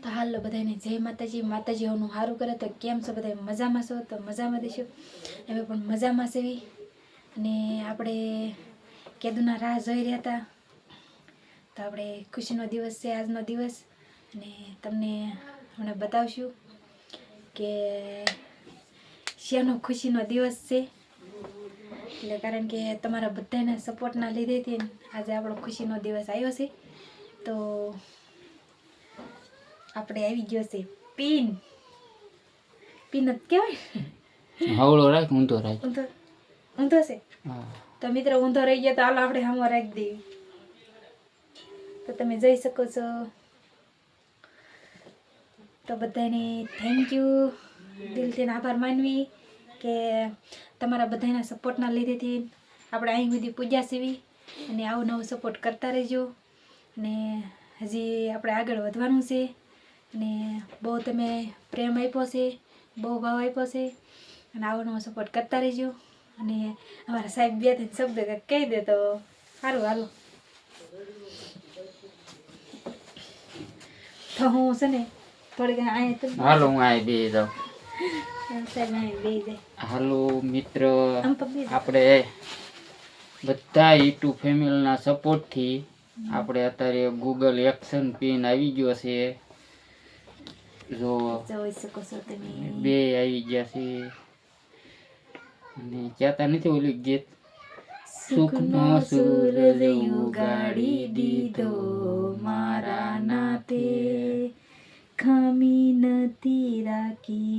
તો હાલો બધાને જય માતાજી. માતાજીઓનું સારું કરે તો કેમ છો બધા? મજામાં છો તો મજામાં દેશો. અમે પણ મજામાં છીએ. અને આપણે કેદુના રાહ જોઈ રહ્યા હતા. તો આપણે ખુશીનો દિવસ છે આજનો દિવસ. અને તમને હમણાં બતાવશું કે શેનો ખુશીનો દિવસ છે. એટલે કારણ કે તમારા બધાના સપોર્ટના લીધેથી આજે આપણો ખુશીનો દિવસ આવ્યો છે. તો આપણે આવી ગયો છે પિન જ કહેવાય. હવળો રાખ, ઊંધો રાખ. ઊંધો છે. તો મિત્રો ઊંધો રહી ગયો તો હાલો આપણે સામો રાખી દઈએ. તો તમે જોઈ શકો છો. તો બધાને થેન્ક યુ, દિલથી આભાર માનવી કે તમારા બધાના સપોર્ટના લીધેથી આપણે અહીં સુધી પૂજ્યા સીવી. અને આવું નવો સપોર્ટ કરતા રહેજો. અને હજી આપણે આગળ વધવાનું છે. અને બહુ તમે પ્રેમ આપ્યો છે, બહુ ભાવ આપ્યો છે. અને આવો નવો સપોર્ટ કરતા રહેજો. અને અમારા સાહેબ બે ત્રણ શબ્દ કહી દે તો સારું. હાલો તો હું છે ને થોડીક અહીંયા હાલો હું આ બે જાઉં. સાહેબ અહીં બે જાય. હાલો મિત્ર, આમ તો બે આપણે બધા યુટ્યુબ ફેમિલીના સપોર્ટથી આપણે અત્યારે ગૂગલ એક્શન પિન આવી ગયો છે. જો જોઈ શકો છો તમે. બે આવી ગયા છે. અને કહેતા નથી ઓલી ગીત, સુખનો સૂરજ ઉગાડી દીધો મારા નાતે, ખામી નથી રાખી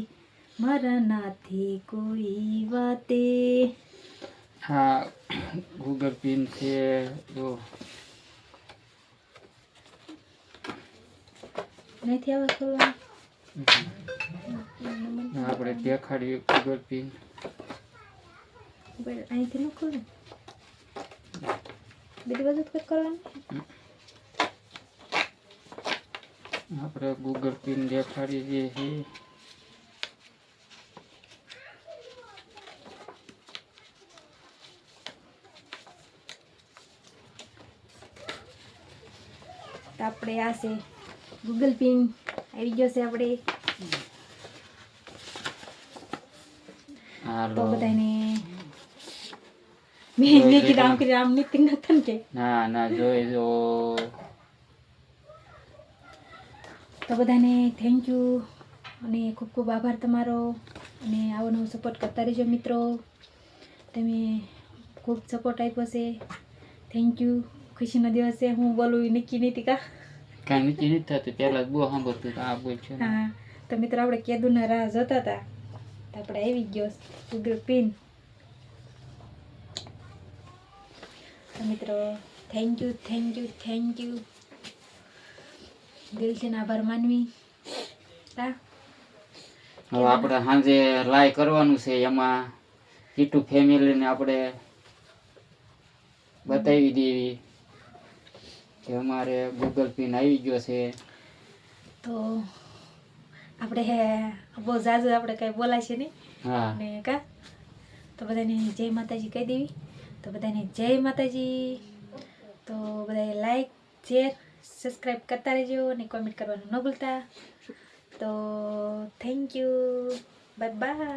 મારા નાથી કોઈ વાતે. હા ગૂગલ પિન છે. જો નથી આવે ખોલવાનું. આપણે દેખાડીએ ગૂગલ પિન. અહીંથી ન ખોલે, બીજી બાજુ જ કરવાનું. આપણે ગૂગલ પિન દેખાડી દઈએ છીએ. તો આપણે આ છે ગૂગલ પિન આવી ગયો છે આપણે. તો હાલો બધાને મેં કીધું આમ કરી આમ નીતિ નથી ને કે. ના ના જોઈ જો. તો બધાને થેન્ક યુ અને ખૂબ ખૂબ આભાર તમારો. અને આવો નવો સપોર્ટ કરતા રહેજો મિત્રો. તમે ખૂબ સપોર્ટ આપ્યો છે. Thank you. ખુશીનો દિવસ છે. હું બોલું એ નક્કી નથી કા. કાંઈ નીચે નથી થતું. પહેલાં બહુ સાંભળતું આ બોલ છે. હા તો મિત્રો આપણે કેદુના રાહ જોતા હતા. તો આપણે આવી ગયો ગૂગલ પિન. તો મિત્રો thank you thank you thank you, દિલથી આભાર માનવી. હા હવે આપણે સાંજે લાઈવ કરવાનું છે. એમાં યુટ્યુબ ફેમિલીને આપણે બતાવી દેવી કે અમારે ગૂગલ પિન આવી ગયો છે. તો આપણે બહુ ઝાઝુ આપણે કંઈ બોલાશે નહીં. હા ને કા તો બધાને જય માતાજી કહી દેવી. તો બધાને જય માતાજી. તો બધાએ લાઈક શેર સબસ્ક્રાઈબ કરતા રહેજો અને કોમેન્ટ કરવાનું ન ભૂલતા. તો થેન્ક યુ, બાય બાય.